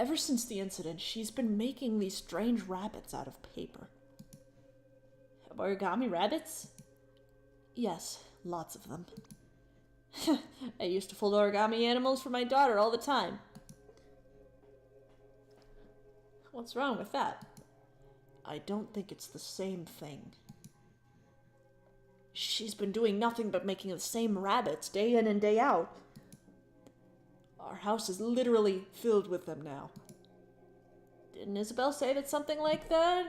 Ever since the incident, she's been making these strange rabbits out of paper. Origami rabbits? Yes, lots of them. I used to fold origami animals for my daughter all the time. What's wrong with that? I don't think it's the same thing. She's been doing nothing but making the same rabbits day in and day out. Our house is literally filled with them now. Didn't Isabel say that something like that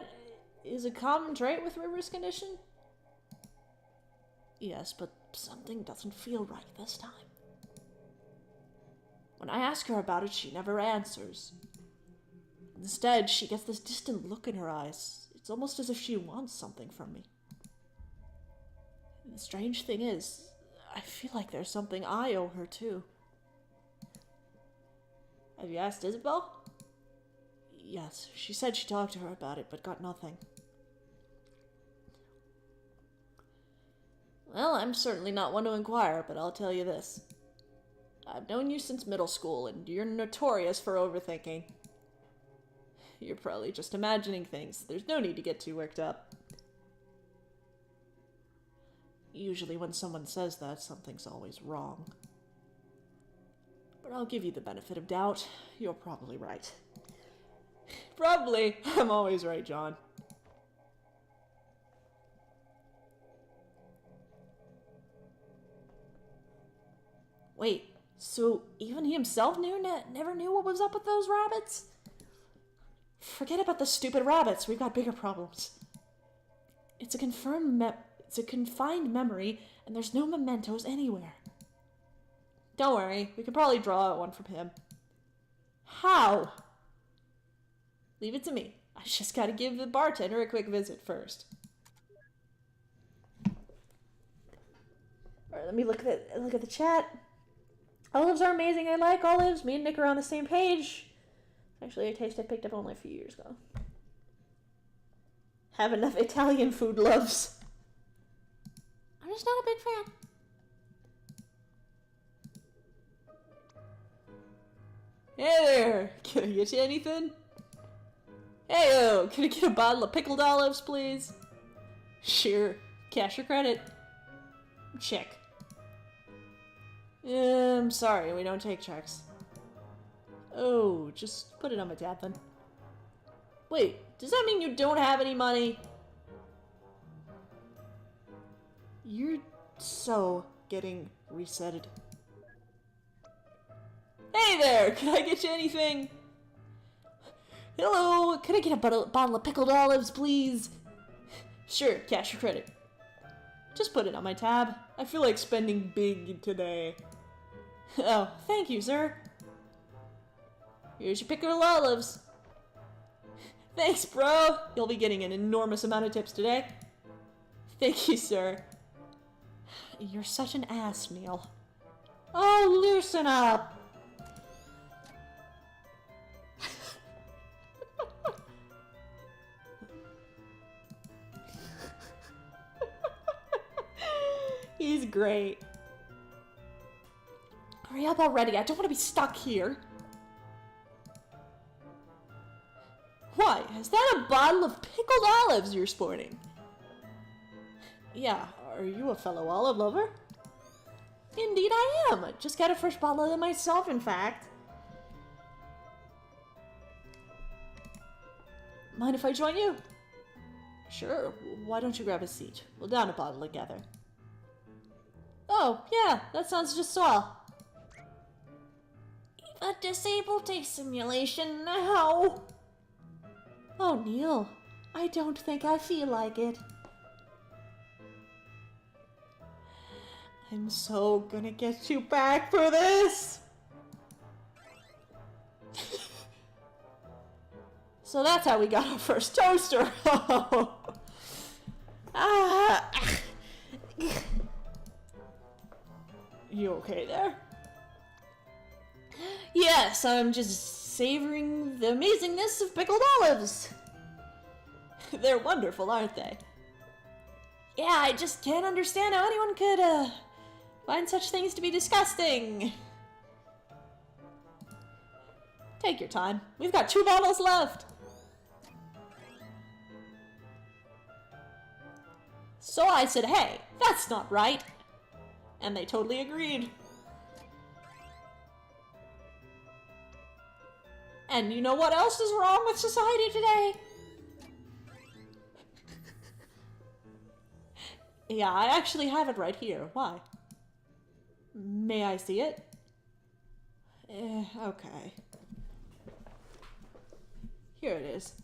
is a common trait with River's condition? Yes, but something doesn't feel right this time. When I ask her about it, she never answers. Instead, she gets this distant look in her eyes. It's almost as if she wants something from me. And the strange thing is, I feel like there's something I owe her too. Have you asked Isabel? Yes, she said she talked to her about it, but got nothing. Well, I'm certainly not one to inquire, but I'll tell you this. I've known you since middle school, and you're notorious for overthinking. You're probably just imagining things. There's no need to get too worked up. Usually when someone says that, something's always wrong. But I'll give you the benefit of doubt. You're probably right. Probably. I'm always right, John. Wait, so even he himself never knew what was up with those rabbits? Forget about the stupid rabbits. We've got bigger problems. It's a confined memory, and there's no mementos anywhere. Don't worry, we can probably draw out one from him. How? Leave it to me. I just gotta give the bartender a quick visit first. Alright, let me look at the chat. Olives are amazing. I like olives. Me and Nick are on the same page. It's actually a taste I picked up only a few years ago. Have enough Italian food, loves. I'm just not a big fan. Hey there! Can I get you anything? Hey-o! Can I get a bottle of pickled olives, please? Sure. Cash or credit? Check. I'm sorry, we don't take checks. Oh, just put it on my tab then. Wait, does that mean you don't have any money? You're so getting resetted. Hey there, can I get you anything? Hello, can I get a bottle of pickled olives, please? Sure, cash or credit. Just put it on my tab. I feel like spending big today. Oh, thank you, sir. Here's your pickled olives. Thanks, bro. You'll be getting an enormous amount of tips today. Thank you, sir. You're such an ass, Neil. Oh, loosen up. He's great. Hurry up already, I don't want to be stuck here. Why, is that a bottle of pickled olives you're sporting? Yeah, are you a fellow olive lover? Indeed I am. I just got a fresh bottle of them myself, in fact. Mind if I join you? Sure, why don't you grab a seat? We'll down a bottle together. Oh, yeah, that sounds just swell. A disabled taste simulation now. Oh, Neil, I don't think I feel like it. I'm so gonna get you back for this. So that's how we got our first toaster. You okay there? Yes, I'm just savoring the amazingness of pickled olives. They're wonderful, aren't they? Yeah, I just can't understand how anyone could, find such things to be disgusting. Take your time. We've got 2 bottles left. So I said, hey, that's not right. And they totally agreed. And you know what else is wrong with society today? Yeah, I actually have it right here. Why? May I see it? Okay. Here it is.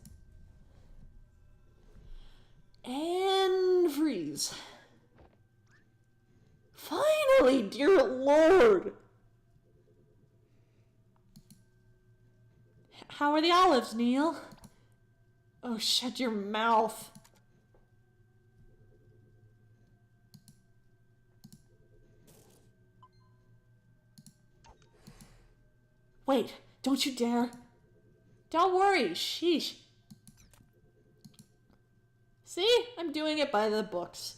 And freeze. Finally, dear Lord! How are the olives, Neil? Oh, shut your mouth. Wait, don't you dare. Don't worry, sheesh. See? I'm doing it by the books.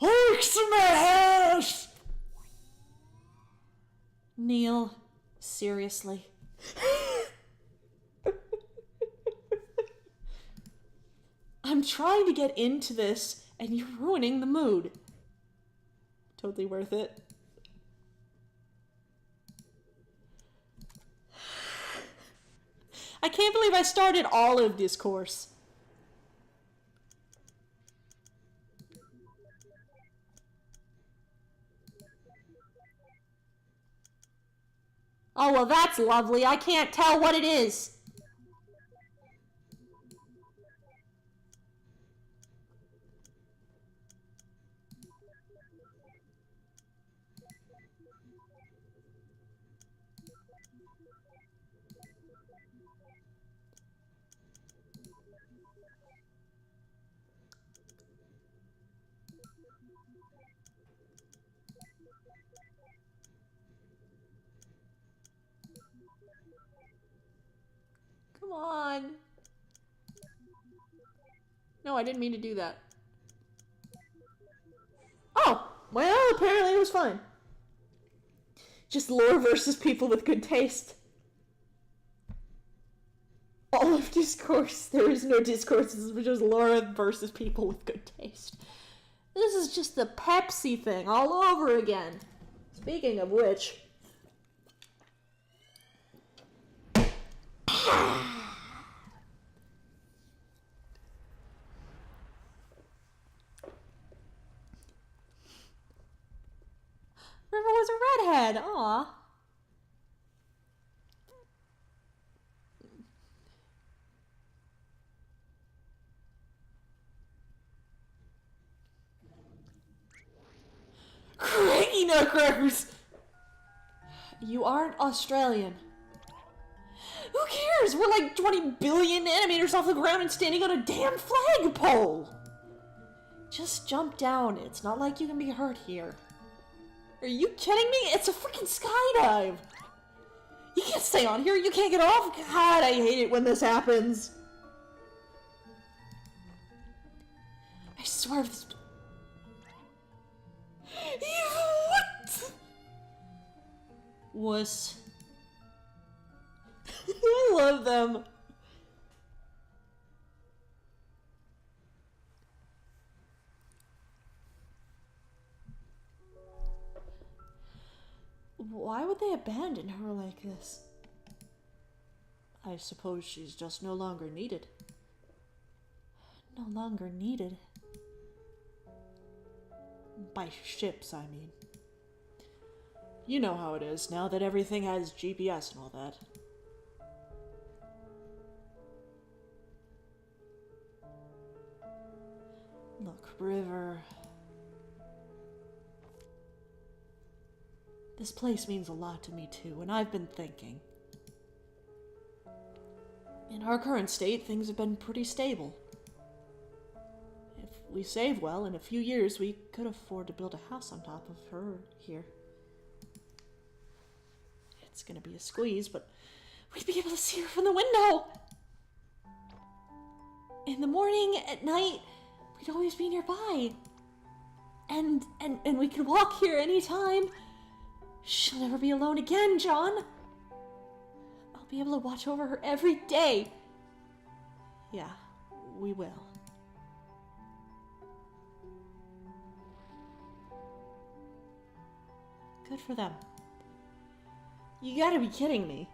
Oh, smash! Neil, seriously. I'm trying to get into this, and you're ruining the mood. Totally worth it. I can't believe I started Olive Discourse. Oh, well, that's lovely. I can't tell what it is. Come on. No, I didn't mean to do that. Oh, well, apparently it was fine. Just lore versus people with good taste. All of discourse. There is no discourse. This is just lore versus people with good taste. This is just the Pepsi thing all over again. Speaking of which... River was a redhead. Aw. Craigie Nutcrackers! You aren't Australian. Who cares? We're like 20 billion animators off the ground and standing on a damn flagpole! Just jump down. It's not like you can be hurt here. Are you kidding me? It's a freaking skydive! You can't stay on here. You can't get off. God, I hate it when this happens. I swear if this... What? Wuss. I love them. Why would they abandon her like this? I suppose she's just no longer needed. No longer needed? By ships, I mean. You know how it is, now that everything has GPS and all that. Look, River... This place means a lot to me too, and I've been thinking. In our current state, things have been pretty stable. If we save well, in a few years we could afford to build a house on top of her here. It's gonna be a squeeze, but we'd be able to see her from the window! In the morning, at night, we'd always be nearby. And we can walk here anytime. She'll never be alone again, John. I'll be able to watch over her every day. Yeah, we will. Good for them. You gotta be kidding me.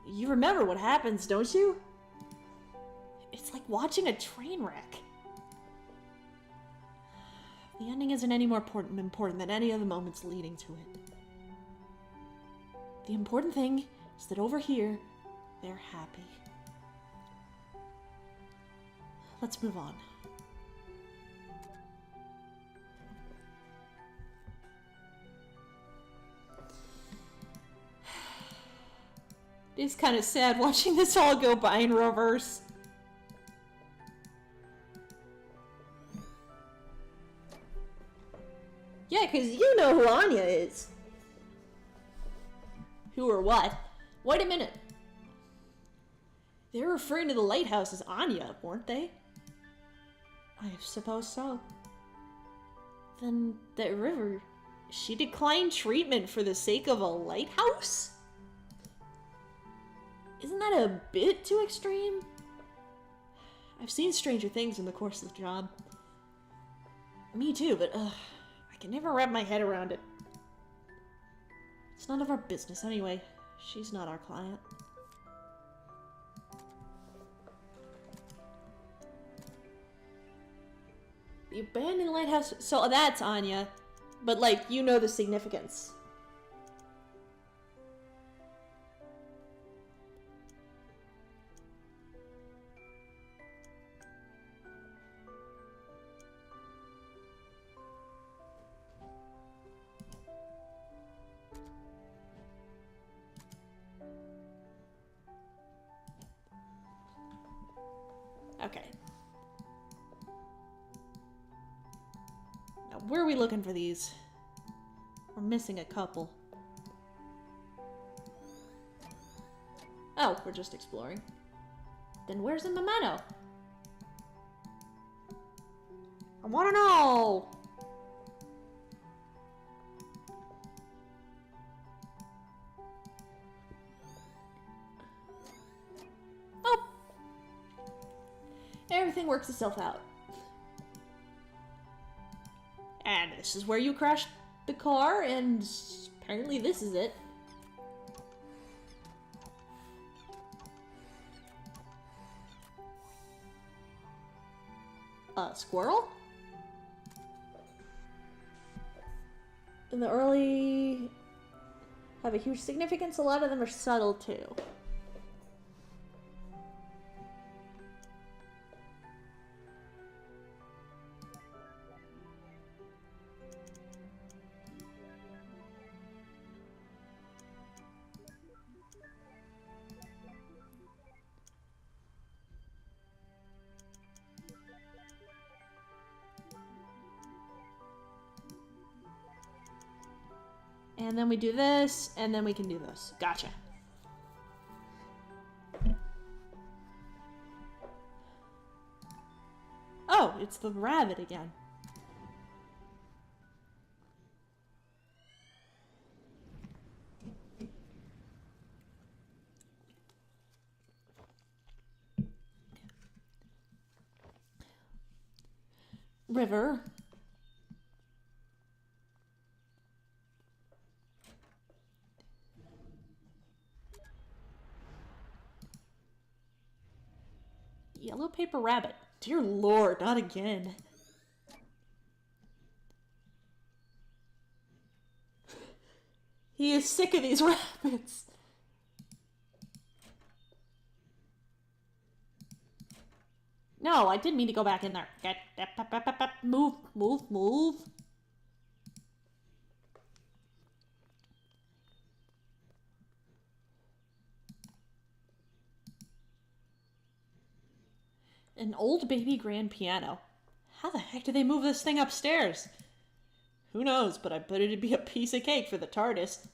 You remember what happens, don't you? It's like watching a train wreck. The ending isn't any more important than any of the moments leading to it. The important thing is that over here, they're happy. Let's move on. It's kind of sad watching this all go by in reverse. Yeah, because you know who Anya is. Who or what? Wait a minute. They were referring to the lighthouse as Anya, weren't they? I suppose so. Then that river, she declined treatment for the sake of a lighthouse? Isn't that a bit too extreme? I've seen stranger things in the course of the job. Me too, but I can never wrap my head around it. It's none of our business anyway. She's not our client. The abandoned lighthouse. So that's Anya. But, like, you know the significance. Okay. Now, where are we looking for these? We're missing a couple. Oh, we're just exploring. Then where's the memento? I wanna know! Oh! Everything works itself out. And this is where you crashed the car, and apparently this is it. Squirrel? In the early... have a huge significance. A lot of them are subtle, too. And then we do this, and then we can do this. Gotcha. Oh, it's the rabbit again. River. Yellow paper rabbit. Dear Lord, not again. He is sick of these rabbits. No, I didn't mean to go back in there. Move, move, move. An old baby grand piano. How the heck did they move this thing upstairs? Who knows, but I bet it'd be a piece of cake for the TARDIS.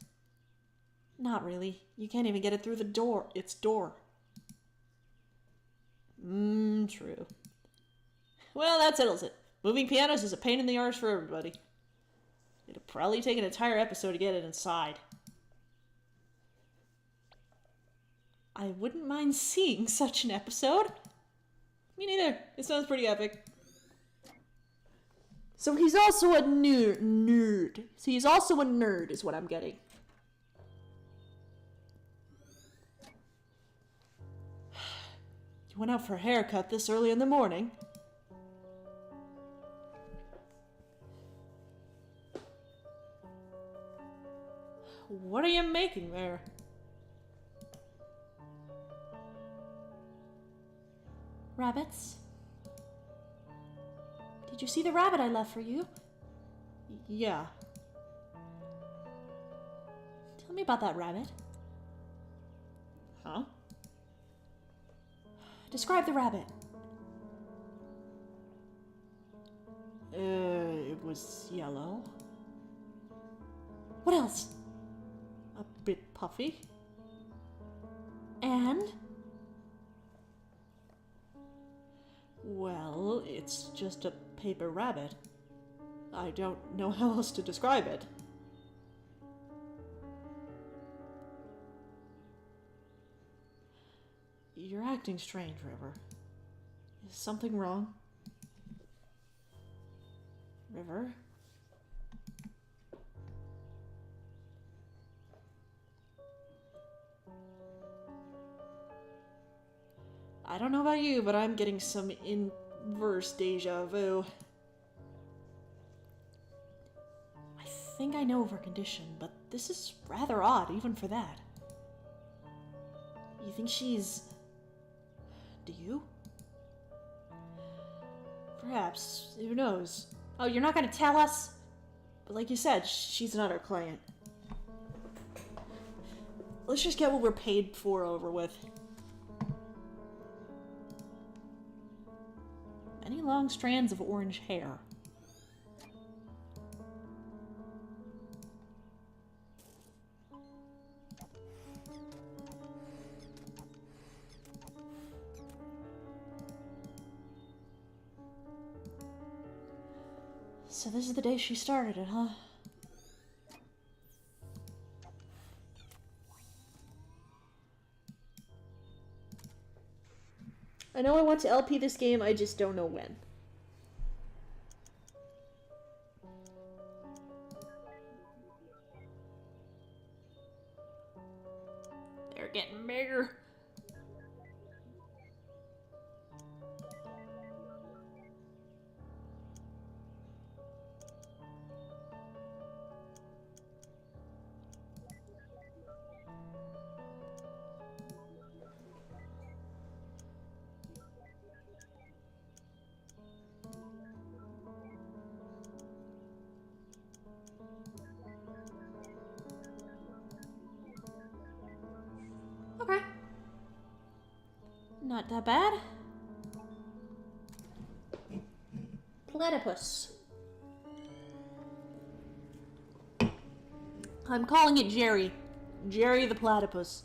Not really. You can't even get it through the door. Its door. True. Well, that settles it. Moving pianos is a pain in the arse for everybody. It'll probably take an entire episode to get it inside. I wouldn't mind seeing such an episode. Me neither. It sounds pretty epic. So he's also a nerd. So he's also a nerd, is what I'm getting. You went out for a haircut this early in the morning? What are you making there? Rabbits? Did you see the rabbit I left for you? Yeah. Tell me about that rabbit. Huh? Describe the rabbit. It was yellow. What else? A bit puffy. And? Well, it's just a paper rabbit. I don't know how else to describe it. You're acting strange, River. Is something wrong? River? I don't know about you, but I'm getting some inverse deja vu. I think I know of her condition, but this is rather odd, even for that. You think she's... Do you? Perhaps. Who knows? Oh, you're not gonna tell us? But like you said, she's not our client. Let's just get what we're paid for over with. Many long strands of orange hair. So this is the day she started it, huh? I know I want to LP this game, I just don't know when. They're getting bigger. Okay. Not that bad. Platypus. I'm calling it Jerry. Jerry the platypus.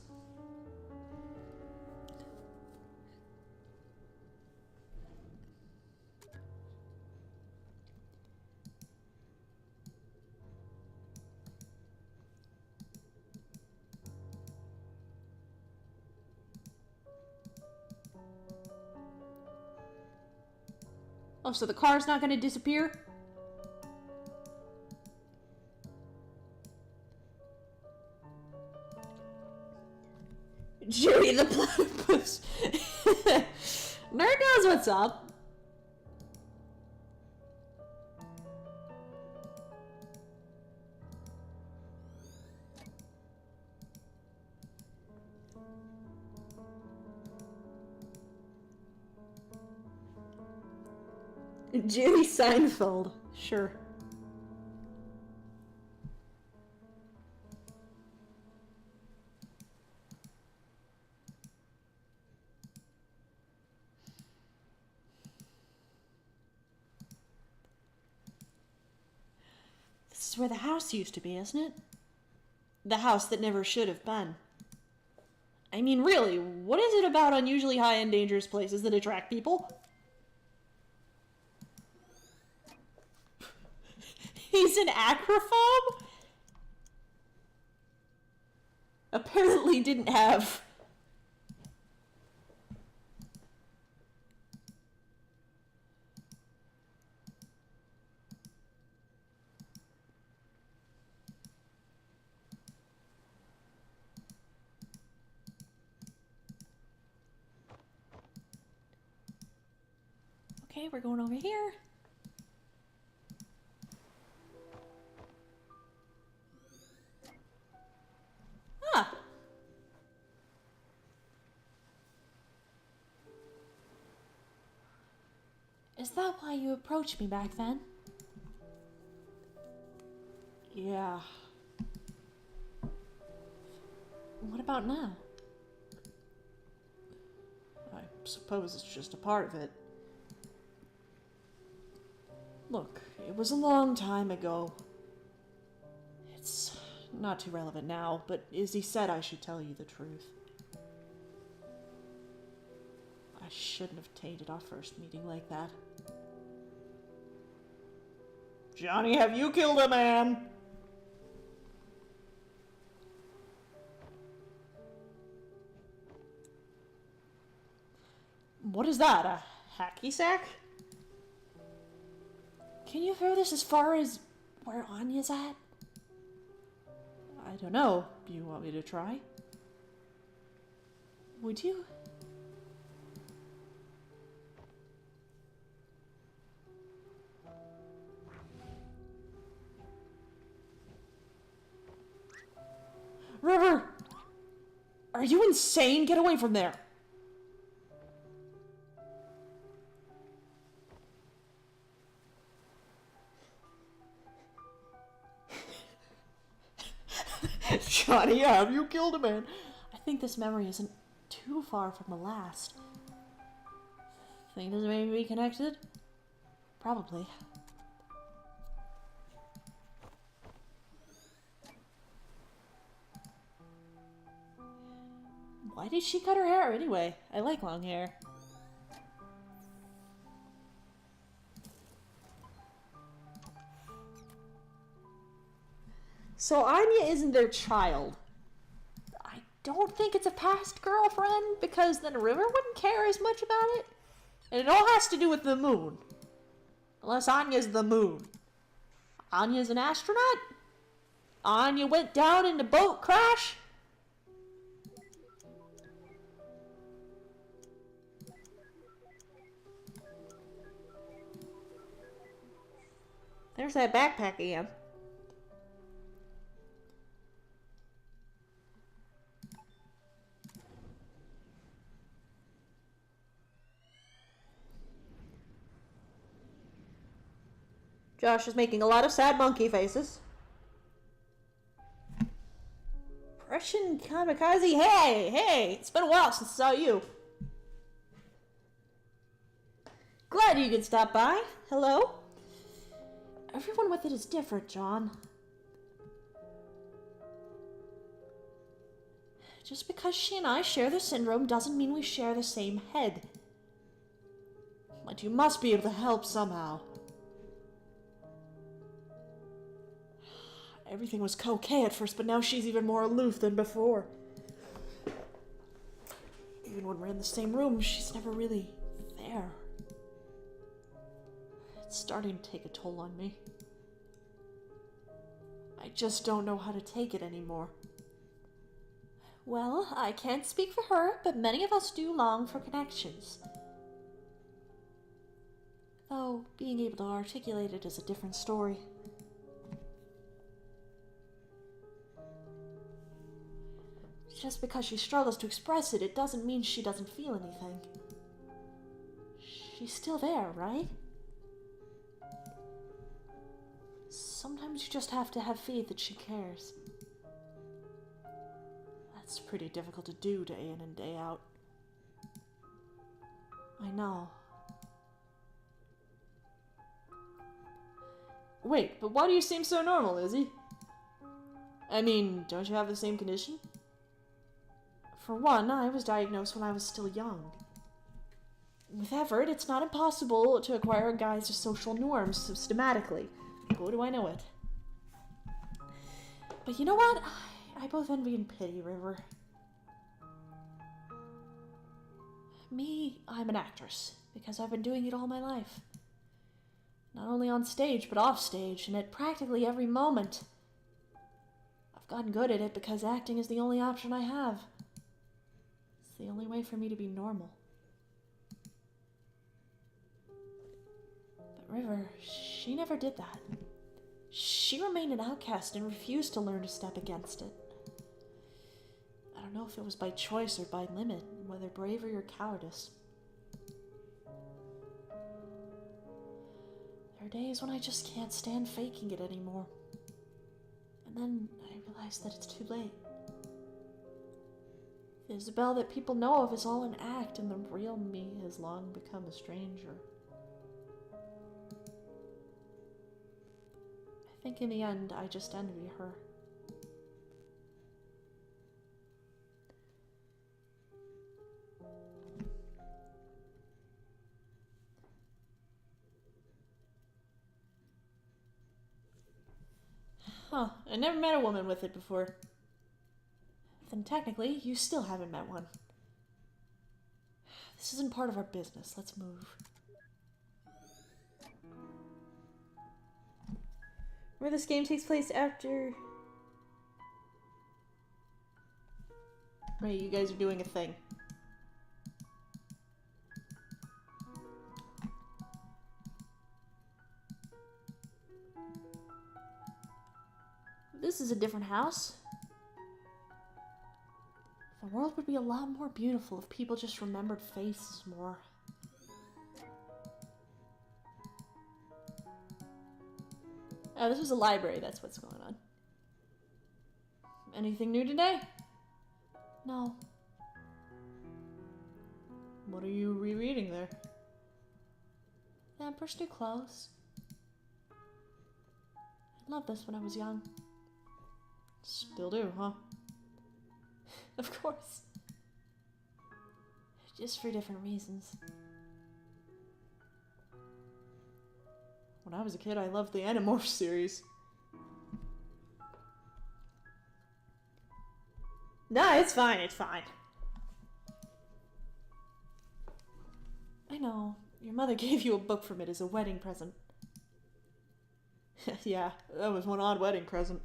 Oh, so the car's not gonna disappear? Jerry the platypus. Nerd knows what's up. Jerry Seinfeld. Sure. This is where the house used to be, isn't it? The house that never should have been. I mean, really, what is it about unusually high-end dangerous places that attract people? He's an acrophobe? Apparently didn't have... Okay, we're going over here. Ah! Is that why you approached me back then? Yeah. What about now? I suppose it's just a part of it. Look, it was a long time ago. It's not too relevant now, but Izzy said I should tell you the truth. I shouldn't have tainted our first meeting like that. Johnny, have you killed a man? What is that, a hacky sack? Can you throw this as far as where Anya's at? I don't know. Do you want me to try? Would you? River! Are you insane? Get away from there! Johnny, have you killed a man? I think this memory isn't too far from the last. Think this may be connected? Probably. Why did she cut her hair anyway? I like long hair. So Anya isn't their child. I don't think it's a past girlfriend, because then River wouldn't care as much about it. And it all has to do with the moon. Unless Anya's the moon. Anya's an astronaut? Anya went down in the boat crash? There's that backpack again. Josh is making a lot of sad monkey faces. Prussian kamikaze, hey, it's been a while since I saw you. Glad you could stop by. Hello? Everyone with it is different, John. Just because she and I share the syndrome doesn't mean we share the same head. But you must be able to help somehow. Everything was okay at first, but now she's even more aloof than before. Even when we're in the same room, she's never really there. It's starting to take a toll on me. I just don't know how to take it anymore. Well, I can't speak for her, but many of us do long for connections. Though, being able to articulate it is a different story. Just because she struggles to express it, it doesn't mean she doesn't feel anything. She's still there, right? Sometimes you just have to have faith that she cares. That's pretty difficult to do day in and day out. I know. Wait, but why do you seem so normal, Izzy? I mean, don't you have the same condition? For one, I was diagnosed when I was still young. With effort, it's not impossible to acquire a guise to social norms systematically. How do I know it? But you know what? I both envy and pity River. Me, I'm an actress, because I've been doing it all my life. Not only on stage, but off stage, and at practically every moment. I've gotten good at it because acting is the only option I have. It's the only way for me to be normal. But River, she never did that. She remained an outcast and refused to learn to step against it. I don't know if it was by choice or by limit, whether bravery or cowardice. There are days when I just can't stand faking it anymore. And then I realize that it's too late. The Isabelle that people know of is all an act, and the real me has long become a stranger. I think in the end, I just envy her. Huh, I never met a woman with it before. Then technically, you still haven't met one. This isn't part of our business. Let's move. Where this game takes place after... Right, you guys are doing a thing. This is a different house. The world would be a lot more beautiful if people just remembered faces more. Oh, this was a library, that's what's going on. Anything new today? No. What are you rereading there? The Emperor's New Clothes. I loved this when I was young. Still do, huh? Of course. Just for different reasons. When I was a kid, I loved the Animorphs series. No, it's fine, it's fine. I know. Your mother gave you a book from it as a wedding present. Yeah, that was one odd wedding present.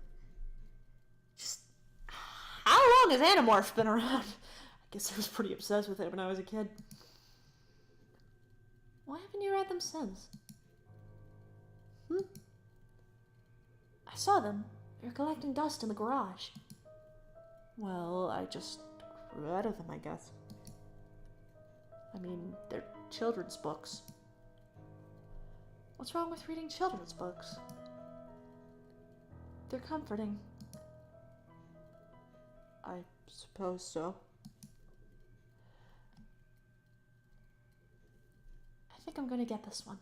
Just... How long has Animorphs been around? I guess I was pretty obsessed with it when I was a kid. Why haven't you read them since? I saw them. They're collecting dust in the garage. Well, I just grew out of them, I guess. I mean, they're children's books. What's wrong with reading children's books? They're comforting. I suppose so. I think I'm gonna get this one.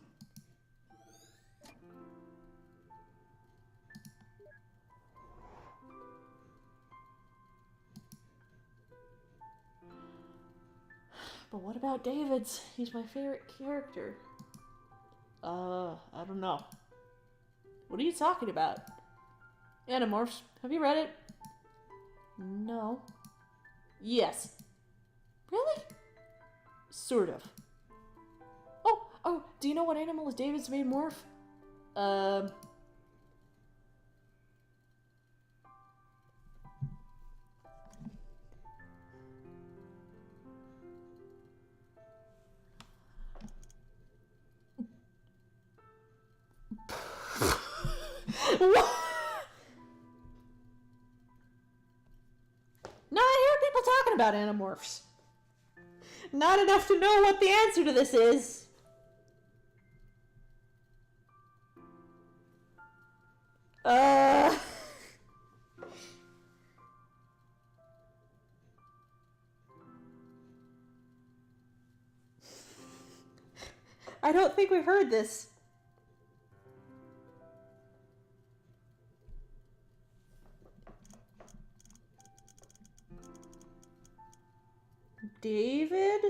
But what about David's? He's my favorite character. I don't know. What are you talking about? Animorphs. Have you read it? No. Yes. Really? Sort of. Oh, do you know what animal is David's main morph? What? No, I hear people talking about Animorphs. Not enough to know what the answer to this is. I don't think we've heard this. David?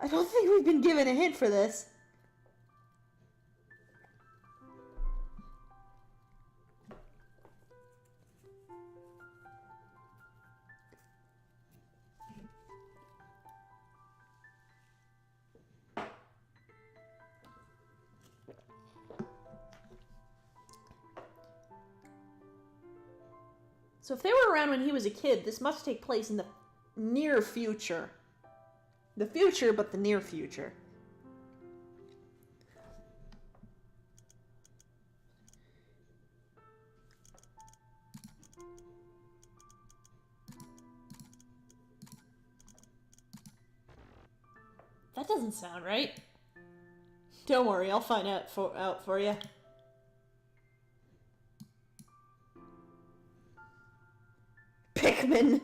I don't think we've been given a hint for this. So if they were around when he was a kid, this must take place in the near future. The future, but the near future. That doesn't sound right. Don't worry, I'll find out for you. Pikmin!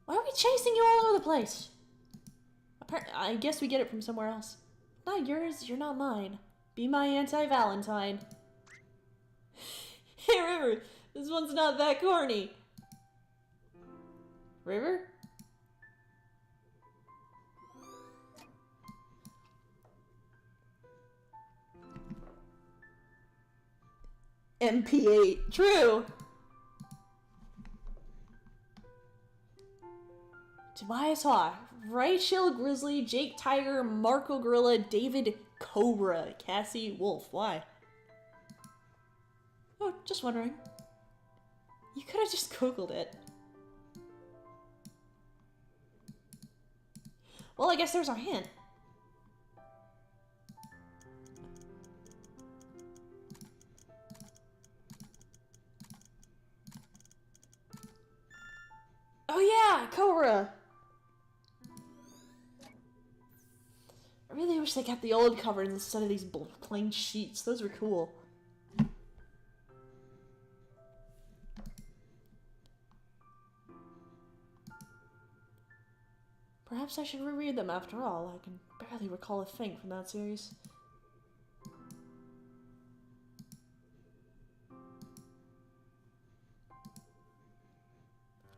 Why are we chasing you all over the place? I guess we get it from somewhere else. Not yours, you're not mine. Be my anti-Valentine. Hey, River, this one's not that corny. River? MP8. True! Tobias Hawk, Rachel Grizzly, Jake Tiger, Marco Gorilla, David Cobra, Cassie Wolf. Why? Oh, just wondering. You could have just Googled it. Well, I guess there's our hint. Oh yeah, Cobra! I really wish they kept the old covers instead of these plain sheets. Those were cool. Perhaps I should reread them after all. I can barely recall a thing from that series.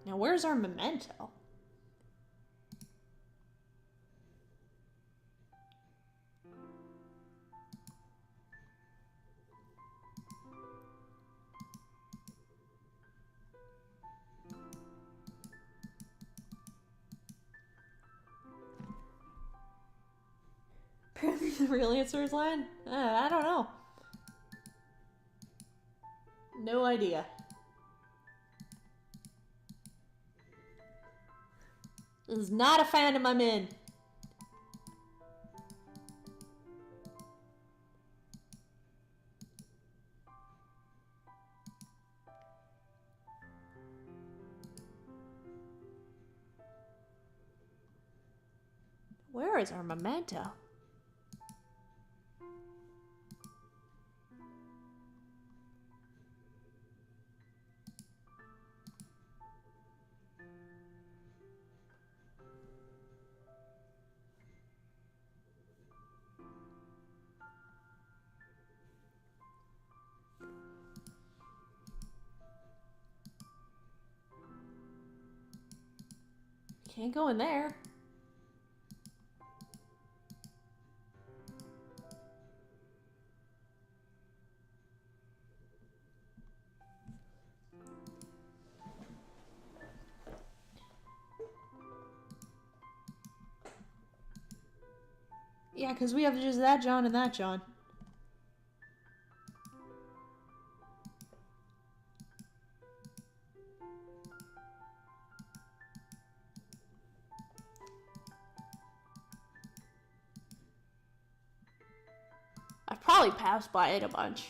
Now where's our memento? Apparently the real answer is lying? I don't know. No idea. This is not a fan of my men. Where is our memento? Can't go in there. Yeah, because we have just that John and that John. I've probably passed by it a bunch.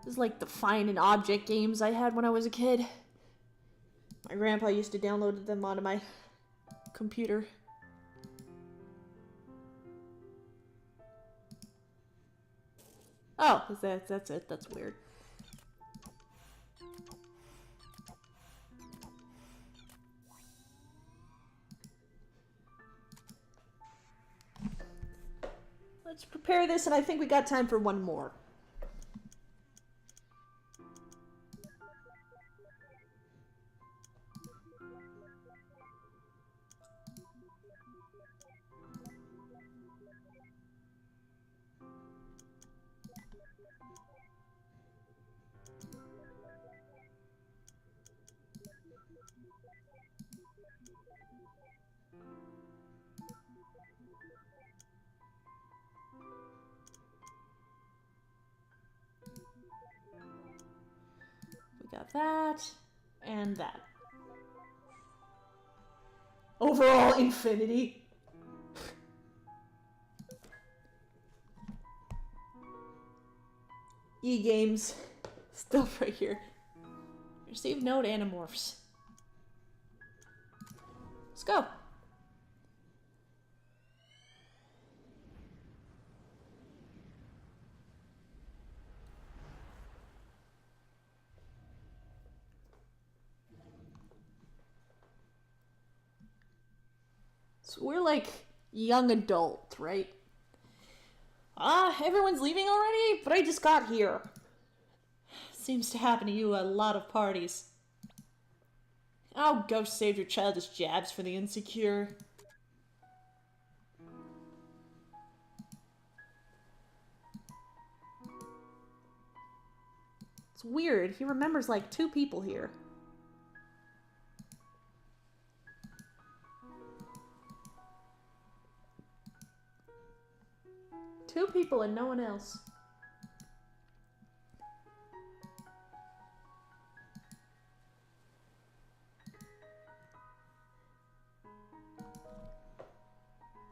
This is like the find an object games I had when I was a kid. My grandpa used to download them onto my computer. Oh, that's it. That's weird. Let's prepare this, and I think we got time for one more. have that, and that. Overall infinity. E-games. Stuff right here. Receive node Animorphs. Let's go. So we're like young adult, right? Everyone's leaving already? But I just got here. Seems to happen to you at a lot of parties. Oh, go save your childish jabs for the insecure. It's weird. He remembers like 2 people here. Two people and no one else.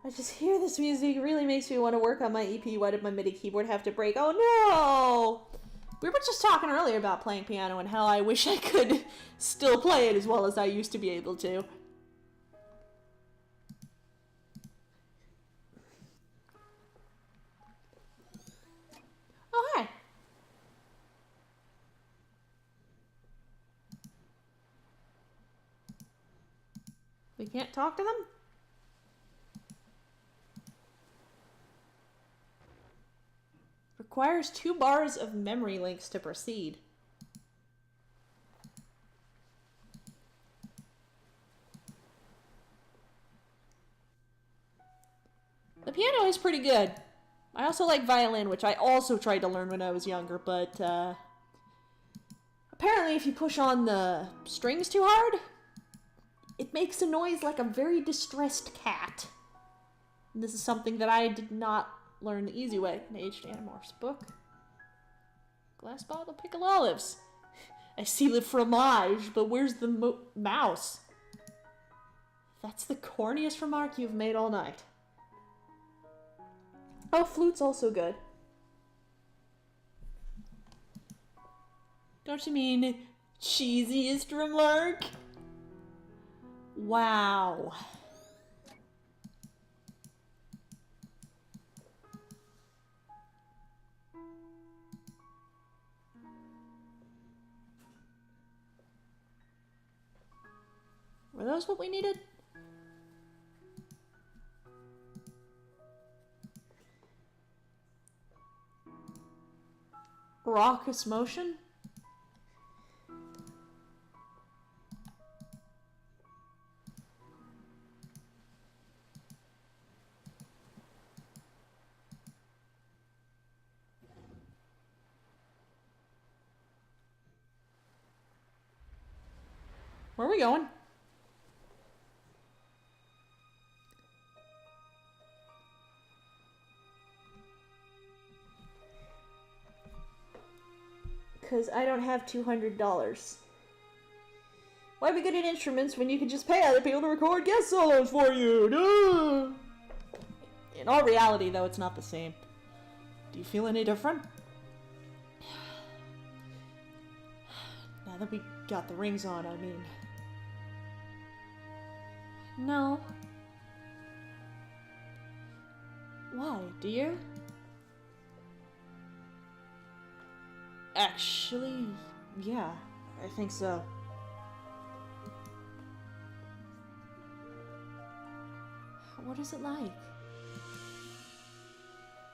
I just hear this music. It really makes me want to work on my EP. Why did my MIDI keyboard have to break? Oh no! We were just talking earlier about playing piano and how I wish I could still play it as well as I used to be able to. Oh, hi. We can't talk to them? Requires 2 bars of memory links to proceed. The piano is pretty good. I also like violin, which I also tried to learn when I was younger, but apparently if you push on the strings too hard, it makes a noise like a very distressed cat. And this is something that I did not learn the easy way. An aged Animorphs book. Glass bottle of pickled olives. I see the fromage, but where's the mouse? That's the corniest remark you've made all night. Oh, flute's also good. Don't you mean cheesiest remark? Wow. Were those what we needed? Raucous motion? Where are we going? Because I don't have $200. Why be good at instruments when you can just pay other people to record guest solos for you? Duh! In all reality, though, it's not the same. Do you feel any different? Now that we got the rings on, I mean... No. Why, do you? Actually, yeah, I think so. What is it like?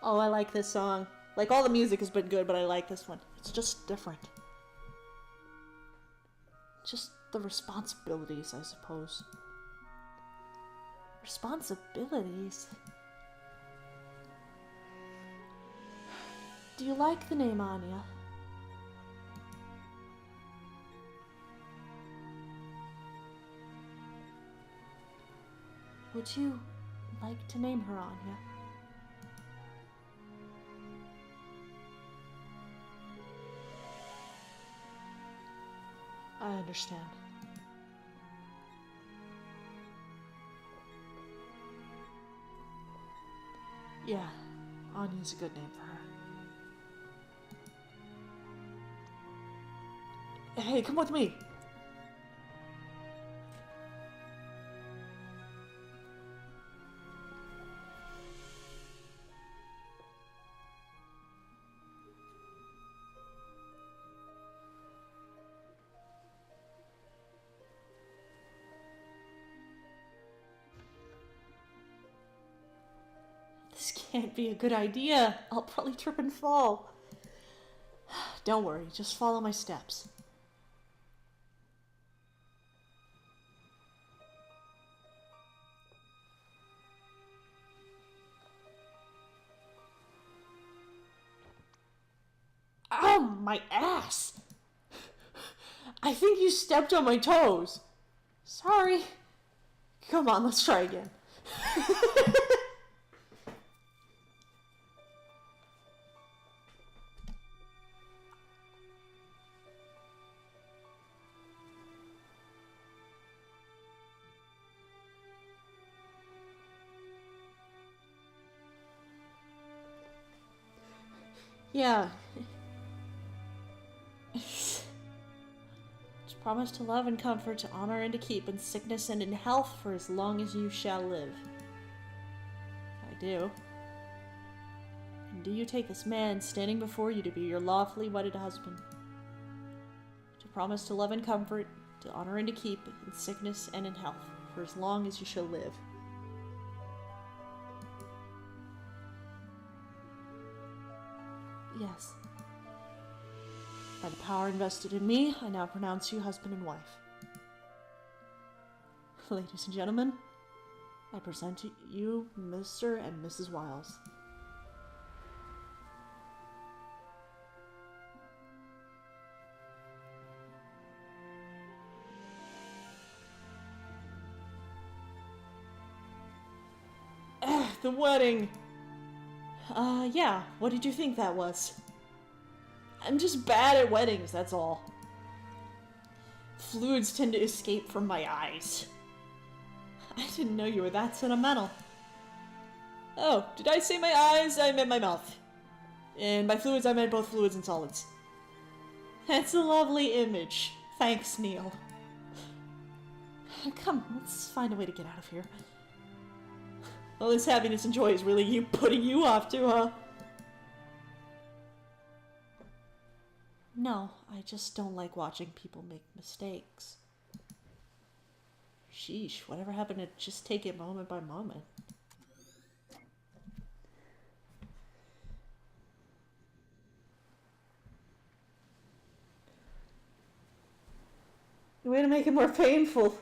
Oh, I like this song. Like, all the music has been good, but I like this one. It's just different. Just the responsibilities, I suppose. Responsibilities? Do you like the name Anya? Would you like to name her Anya? I understand. Yeah, Anya's a good name for her. Hey, come with me! This can't be a good idea. I'll probably trip and fall. Don't worry, just follow my steps. Ow, my ass! I think you stepped on my toes. Sorry. Come on, let's try again. Yeah. Just promise to love and comfort, to honor and to keep, in sickness and in health, for as long as you shall live. I do. And do you take this man standing before you to be your lawfully wedded husband? To promise to love and comfort, to honor and to keep, in sickness and in health, for as long as you shall live. Yes. By the power invested in me, I now pronounce you husband and wife. Ladies and gentlemen, I present to you Mr. and Mrs. Wiles. The wedding! Yeah, what did you think that was? I'm just bad at weddings, that's all. Fluids tend to escape from my eyes. I didn't know you were that sentimental. Oh, did I say my eyes? I meant my mouth. And by fluids, I meant both fluids and solids. That's a lovely image. Thanks, Neil. Come, let's find a way to get out of here. All this happiness and joy is really you putting you off too, huh? No, I just don't like watching people make mistakes. Sheesh, whatever happened to just take it moment by moment? Way to make it more painful.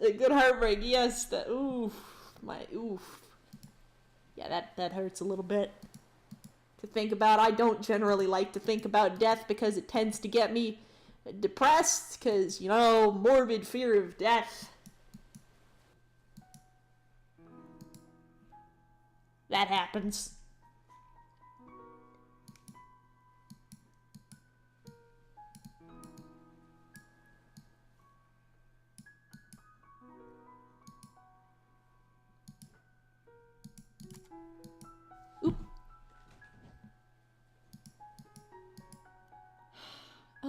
A good heartbreak, yes. That oof, oof. Yeah, that hurts a little bit to think about. I don't generally like to think about death because it tends to get me depressed. Because morbid fear of death. That happens.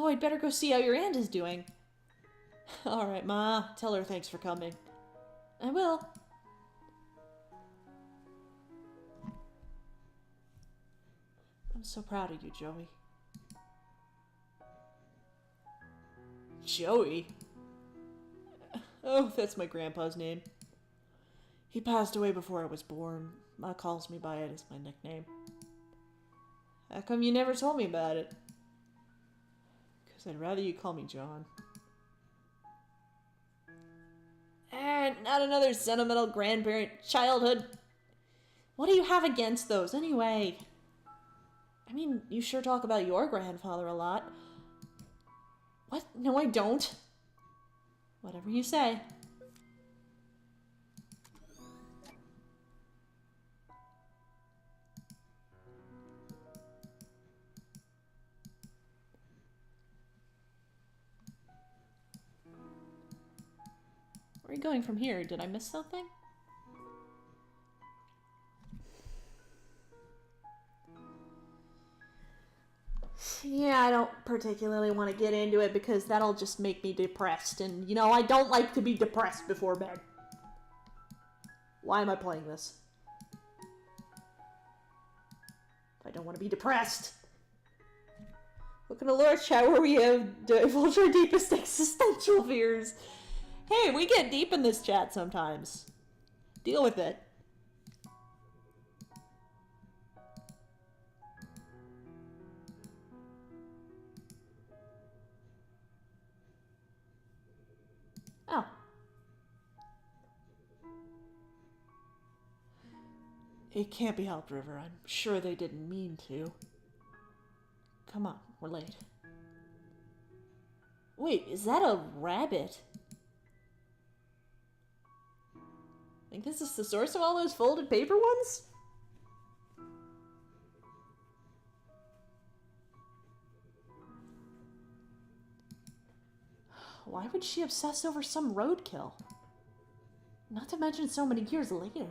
Oh, I'd better go see how your aunt is doing. Alright, Ma. Tell her thanks for coming. I will. I'm so proud of you, Joey. Joey? Oh, that's my grandpa's name. He passed away before I was born. Ma calls me by it as my nickname. How come you never told me about it? Because I'd rather you call me John. Not another sentimental grandparent childhood. What do you have against those, anyway? I mean, you sure talk about your grandfather a lot. What? No, I don't. Whatever you say. Where are you going from here? Did I miss something? Yeah, I don't particularly want to get into it because that'll just make me depressed. And, you know, I don't like to be depressed before bed. Why am I playing this? I don't want to be depressed. Welcome to Lore Chat, where we have divulged our deepest existential fears. Hey, we get deep in this chat sometimes. Deal with it. Oh. It can't be helped, River. I'm sure they didn't mean to. Come on, we're late. Wait, is that a rabbit? Think this is the source of all those folded paper ones? Why would she obsess over some roadkill? Not to mention so many years later.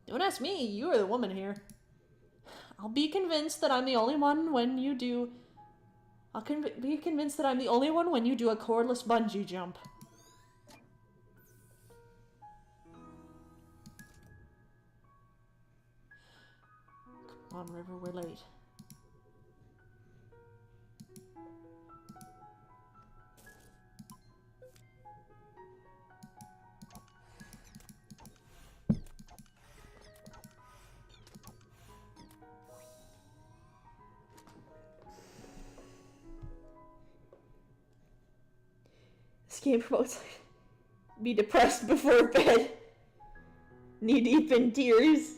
Don't ask me, you are the woman here. I'll be convinced that I'm the only one when you do... be convinced that I'm the only one when you do a cordless bungee jump. Come on, River, we're late. This game promotes be depressed before bed. Knee deep in tears.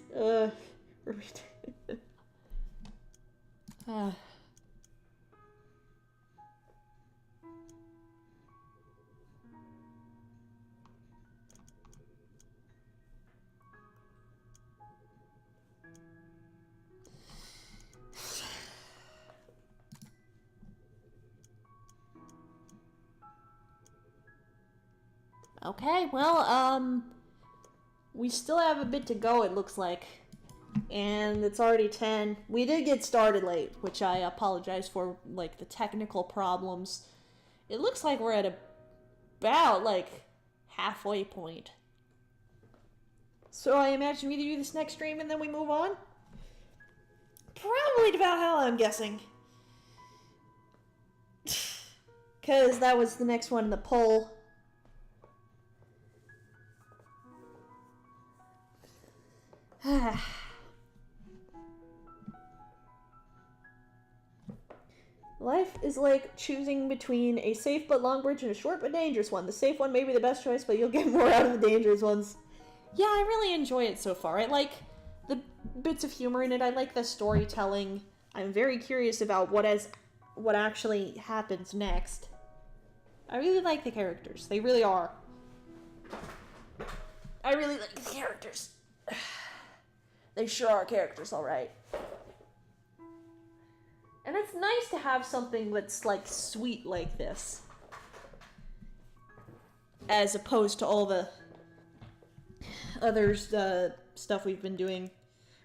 Okay, well, we still have a bit to go, it looks like. And it's already 10. We did get started late, which I apologize for, like, the technical problems. It looks like we're at about, like, halfway point. So I imagine we do this next stream and then we move on? Probably about how I'm guessing. Because that was the next one in the poll. Life is like choosing between a safe but long bridge and a short but dangerous one. The safe one may be the best choice, but you'll get more out of the dangerous ones. Yeah, I really enjoy it so far. I like the bits of humor in it. I like the storytelling. I'm very curious about what actually happens next. I really like the characters. They really are. I really like the characters. They sure are characters, alright. And it's nice to have something that's, like, sweet like this. As opposed to all the other stuff we've been doing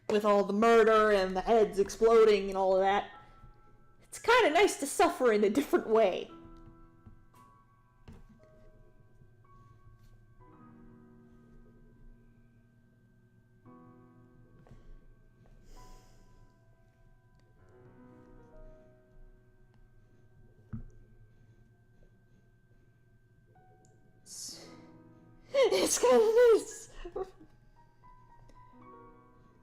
with all the murder and the heads exploding and all of that. It's kind of nice to suffer in a different way. It's kind of nice.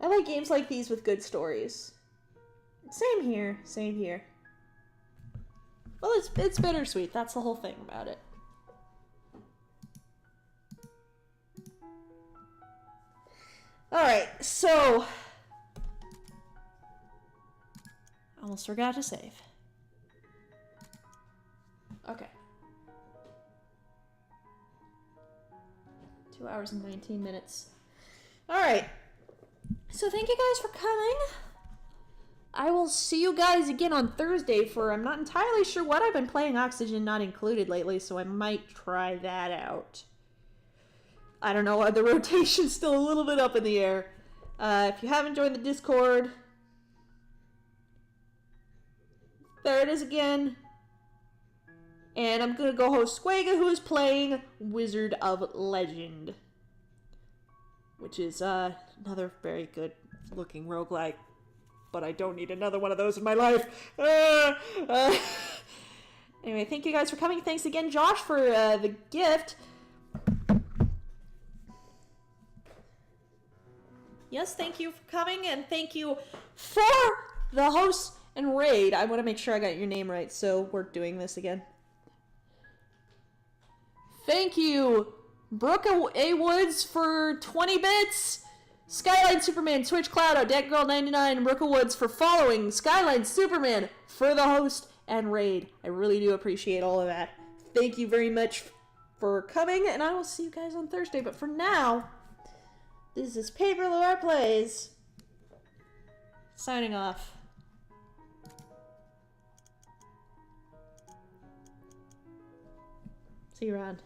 I like games like these with good stories. Same here, same here. Well, it's bittersweet. That's the whole thing about it. Alright, so... almost forgot to save. Okay. 2 hours and 19 minutes. Alright. So thank you guys for coming. I will see you guys again on Thursday for, I'm not entirely sure what. I've been playing Oxygen Not Included lately, so I might try that out. I don't know, the rotation's still a little bit up in the air. If you haven't joined the Discord, there it is again. And I'm gonna go host Squaga, who is playing Wizard of Legend, which is another very good looking roguelike. But I don't need another one of those in my life. Anyway, thank you guys for coming. Thanks again, Josh, for the gift. Yes, thank you for coming, and thank you for the host and raid. I want to make sure I got your name right, so we're doing this again. Thank you, Brooke A. Woods, for 20 bits. Skyline Superman, Twitch Cloud, Odette Girl 99, and Brooke A. Woods for following Skyline Superman for the host and raid. I really do appreciate all of that. Thank you very much for coming, and I will see you guys on Thursday. But for now, this is Paper Lore Plays, signing off. See you around.